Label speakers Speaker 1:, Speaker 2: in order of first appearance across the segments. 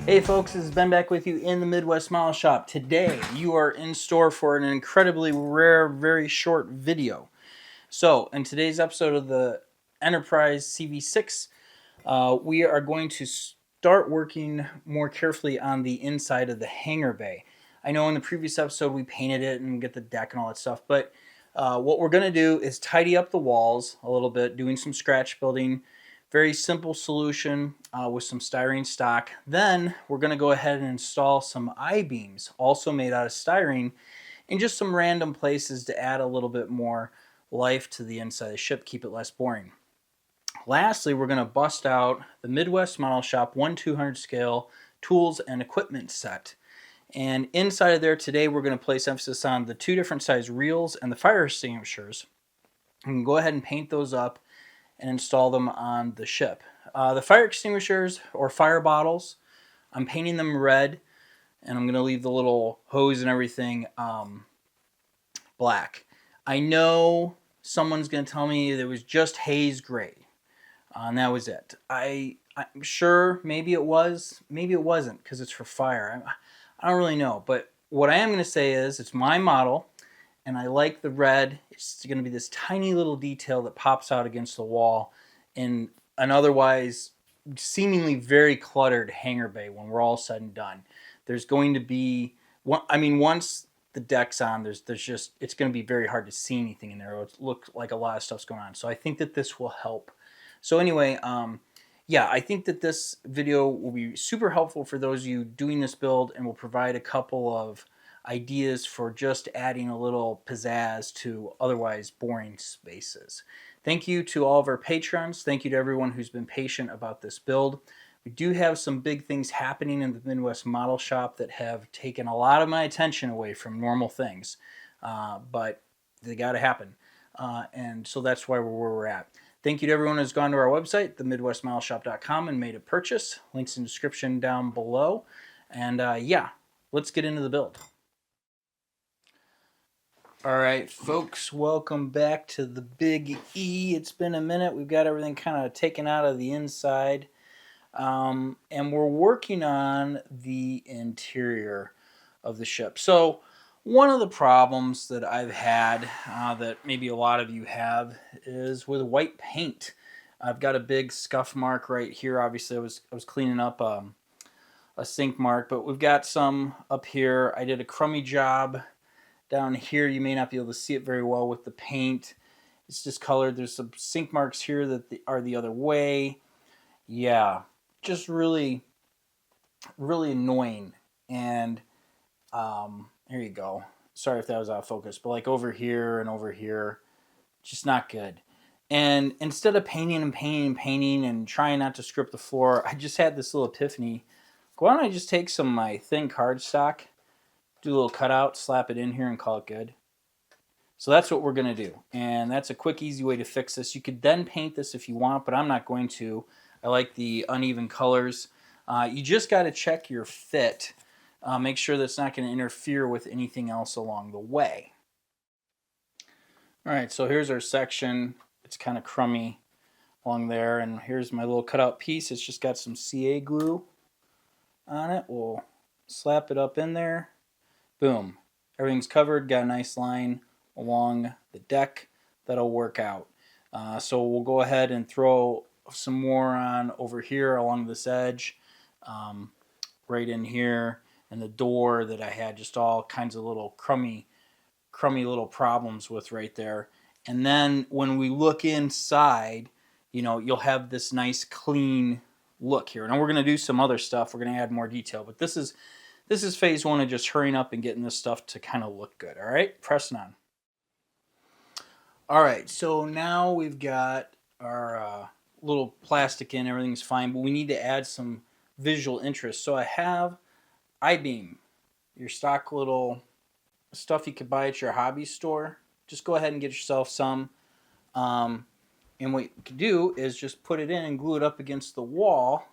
Speaker 1: Hey folks, this is Ben back with you in the Midwest Model Shop. Today you are in store for an incredibly rare, very short video. So in today's episode of the Enterprise CV-6, we are going to start working more carefully on the inside of the hangar bay. I know in the previous episode we painted it and get the deck and all that stuff, but what we're going to do is tidy up the walls a little bit, doing some scratch building. Very simple solution with some styrene stock. Then we're going to go ahead and install some I-beams, also made out of styrene, in just some random places to add a little bit more life to the inside of the ship, keep it less boring. Lastly, we're going to bust out the Midwest Model Shop 1/200 scale tools and equipment set. And inside of there today, we're going to place emphasis on the two different size reels and the fire extinguishers. And go ahead and paint those up and install them on the ship. The fire extinguishers or fire bottles, I'm painting them red, and I'm going to leave the little hose and everything black. I know someone's going to tell me there was just haze gray, and that was it. I'm sure maybe it was, maybe it wasn't, because it's for fire. I don't really know, but what I am going to say is it's my model, and I like the red. It's going to be this tiny little detail that pops out against the wall in an otherwise seemingly very cluttered hangar bay when we're all said and done. There's going to be, once the deck's on, there's just, it's going to be very hard to see anything in there. It'll look like a lot of stuff's going on. So I think that this will help. So anyway, yeah, I think that this video will be super helpful for those of you doing this build and will provide a couple of ideas for just adding a little pizzazz to otherwise boring spaces. Thank you to all of our patrons. Thank you to everyone who's been patient about this build. We do have some big things happening in the Midwest Model Shop that have taken a lot of my attention away from normal things, but they got to happen. And so that's why we're where we're at. Thank you to everyone who's gone to our website, themidwestmodelshop.com, and made a purchase. Links in the description down below. And yeah, let's get into the build. All right, folks, welcome back to the Big E. It's been a minute. We've got everything kind of taken out of the inside, and we're working on the interior of the ship. So one of the problems that I've had, that maybe a lot of you have, is with white paint. I've got a big scuff mark right here. Obviously, I was cleaning up a sink mark, but we've got some up here. I did a crummy job down here. You may not be able to see it very well with the paint. It's discolored. There's some sink marks here that are the other way. Yeah, just really, really annoying. And here you go. Sorry if that was out of focus, but like over here and over here, just not good. And instead of painting and trying not to script the floor, I just had this little epiphany. Why don't I just take some of my thin cardstock, do a little cutout, slap it in here, and call it good. So that's what we're going to do. And that's a quick, easy way to fix this. You could then paint this if you want, but I'm not going to. I like the uneven colors. You just got to check your fit. Make sure that's not going to interfere with anything else along the way. All right, so here's our section. It's kind of crummy along there. And here's my little cutout piece. It's just got some CA glue on it. We'll slap it up in there. Boom. Everything's covered. Got a nice line along the deck. That'll work out. So we'll go ahead and throw some more on over here along this edge. Right in here. And the door that I had just all kinds of little crummy little problems with right there. And then when we look inside, you know, you'll have this nice clean look here. Now we're going to do some other stuff. We're going to add more detail. But this is phase one of just hurrying up and getting this stuff to kind of look good. All right, pressing on. All right, so now we've got our little plastic in, everything's fine, but we need to add some visual interest. So I have I-beam, your stock little stuff you could buy at your hobby store. Just go ahead and get yourself some. And what you can do is just put it in and glue it up against the wall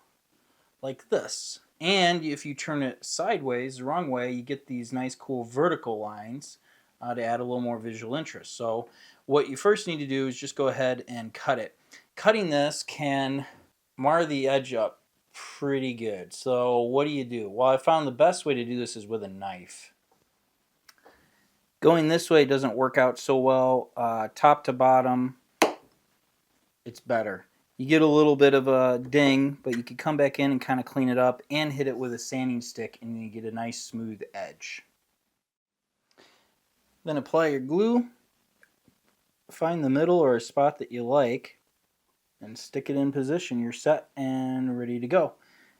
Speaker 1: like this. And if you turn it sideways, the wrong way, you get these nice cool vertical lines to add a little more visual interest. So what you first need to do is just go ahead and cut it. Cutting this can mar the edge up pretty good. So what do? Well, I found the best way to do this is with a knife. Going this way doesn't work out so well. Top to bottom, it's better. You get a little bit of a ding, but you can come back in and kind of clean it up and hit it with a sanding stick, and you get a nice smooth edge. Then apply your glue. Find the middle or a spot that you like and stick it in position. You're set and ready to go.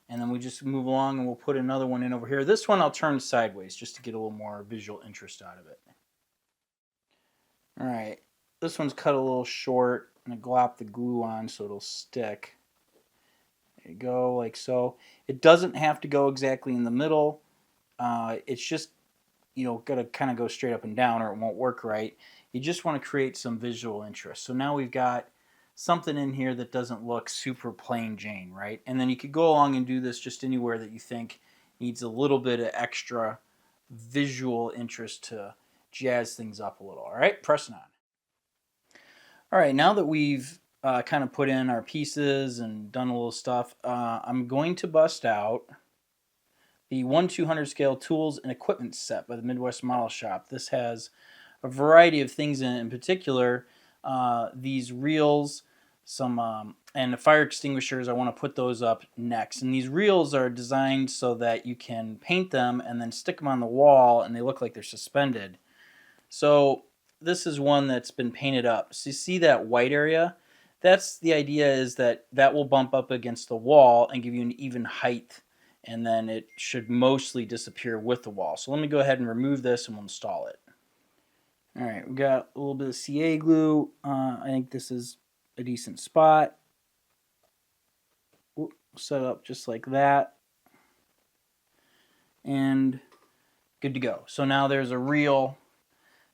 Speaker 1: And then we just move along and we'll put another one in over here. This one I'll turn sideways just to get a little more visual interest out of it. All right, this one's cut a little short. I'm going to glop the glue on so it'll stick. There you go, like so. It doesn't have to go exactly in the middle. It's just, got to kind of go straight up and down or it won't work right. You just want to create some visual interest. So now we've got something in here that doesn't look super plain Jane, right? And then you could go along and do this just anywhere that you think needs a little bit of extra visual interest to jazz things up a little. All right, pressing on. All right, now that we've kind of put in our pieces and done a little stuff, I'm going to bust out the 1/200 scale tools and equipment set by the Midwest Model Shop. This has a variety of things in particular, these reels, some and the fire extinguishers. I want to put those up next. And these reels are designed so that you can paint them and then stick them on the wall and they look like they're suspended. So this is one that's been painted up. So you see that white area? That's the idea, is that will bump up against the wall and give you an even height, and then it should mostly disappear with the wall. So let me go ahead and remove this and we'll install it. All right, we got a little bit of CA glue. I think this is a decent spot. Set up just like that. And good to go. So now there's a reel,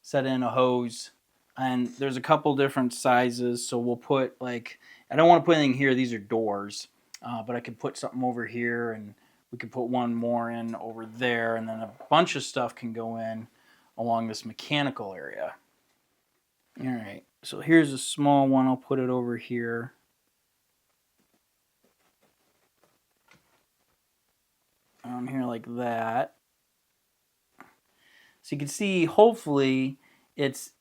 Speaker 1: set in a hose, and there's a couple different sizes. So we'll put, like, I don't want to put anything here. These are doors, but I could put something over here, and we could put one more in over there, and then a bunch of stuff can go in along this mechanical area. All right, so here's a small one. I'll put it over here. On here like that. So you can see, hopefully, it's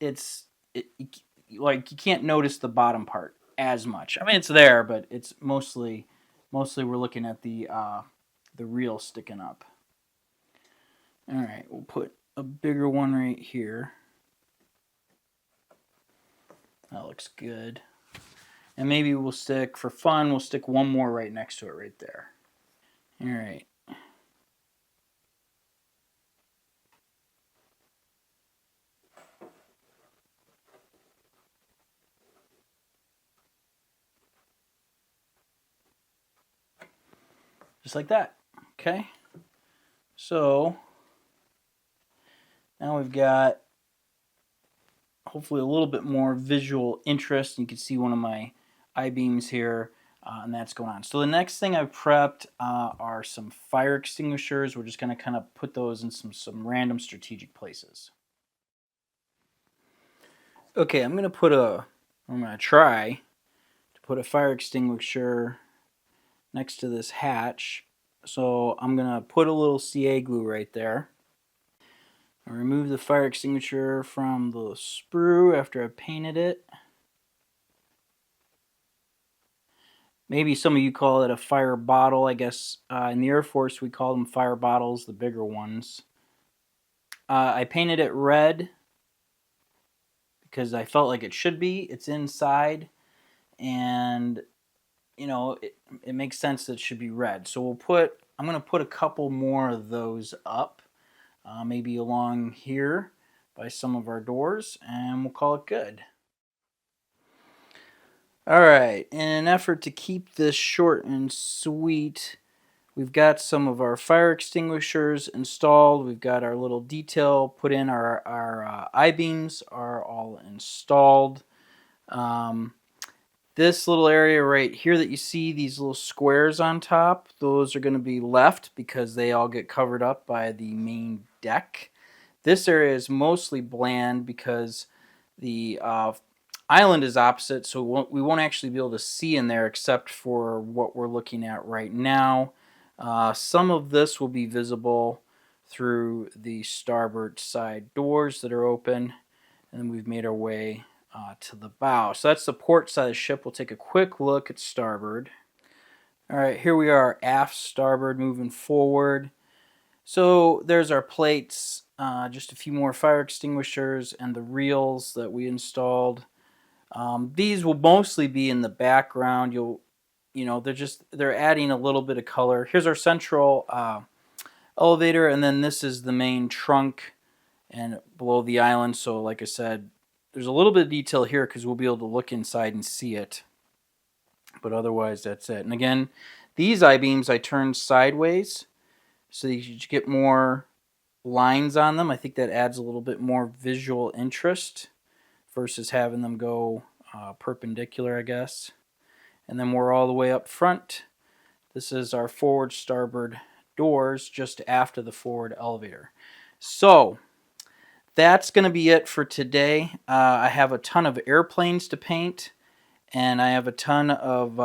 Speaker 1: like you can't notice the bottom part as much. I mean, it's there, but it's mostly we're looking at the reel sticking up. All right, we'll put a bigger one right here. That looks good. And maybe we'll stick, for fun, we'll stick one more right next to it right there. All right. Just like that. Okay. So now we've got hopefully a little bit more visual interest. You can see one of my I-beams here, and that's going on. So the next thing I've prepped are some fire extinguishers. We're just going to kind of put those in some random strategic places. Okay, I'm going to try to put a fire extinguisher next to this hatch. So I'm going to put a little CA glue right there. I remove the fire extinguisher from the sprue after I've painted it. Maybe some of you call it a fire bottle. I guess in the Air Force we call them fire bottles, the bigger ones. I painted it red because I felt like it should be. It's inside, and it makes sense that it should be red. So I'm going to put a couple more of those up, maybe along here by some of our doors, and we'll call it good. All right, in an effort to keep this short and sweet, we've got some of our fire extinguishers installed. We've got our little detail put in. Our I-beams are all installed. This little area right here that you see, these little squares on top, those are going to be left because they all get covered up by the main deck. This area is mostly bland because the island is opposite, so we won't actually be able to see in there except for what we're looking at right now. Some of this will be visible through the starboard side doors that are open, and then we've made our way to the bow. So that's the port side of the ship. We'll take a quick look at starboard. All right, here we are aft starboard moving forward. So there's our plates, just a few more fire extinguishers and the reels that we installed. These will mostly be in the background. They're adding a little bit of color. Here's our central elevator, and then this is the main trunk and below the island. So like I said, there's a little bit of detail here because we'll be able to look inside and see it. But otherwise, that's it. And again, these I-beams I turned sideways so you get more lines on them. I think that adds a little bit more visual interest versus having them go perpendicular, I guess. And then we're all the way up front. This is our forward starboard doors just after the forward elevator. So that's going to be it for today. I have a ton of airplanes to paint, and I have a ton of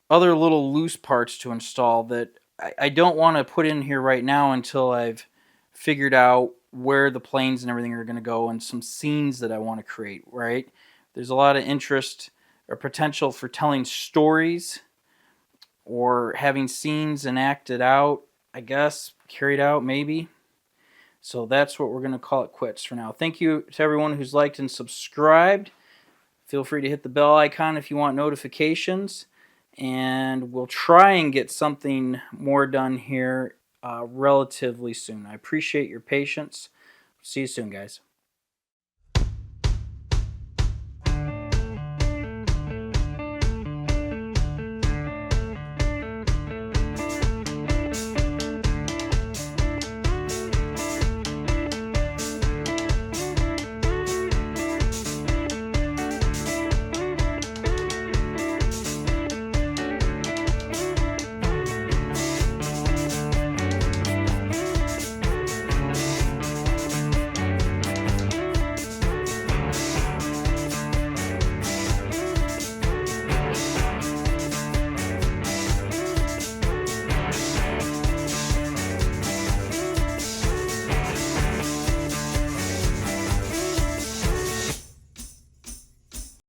Speaker 1: other little loose parts to install that I don't want to put in here right now until I've figured out where the planes and everything are going to go and some scenes that I want to create, right? There's a lot of interest or potential for telling stories or having scenes enacted out, I guess, carried out maybe. So that's what we're going to call it quits for now. Thank you to everyone who's liked and subscribed. Feel free to hit the bell icon if you want notifications. And we'll try and get something more done here relatively soon. I appreciate your patience. See you soon, guys.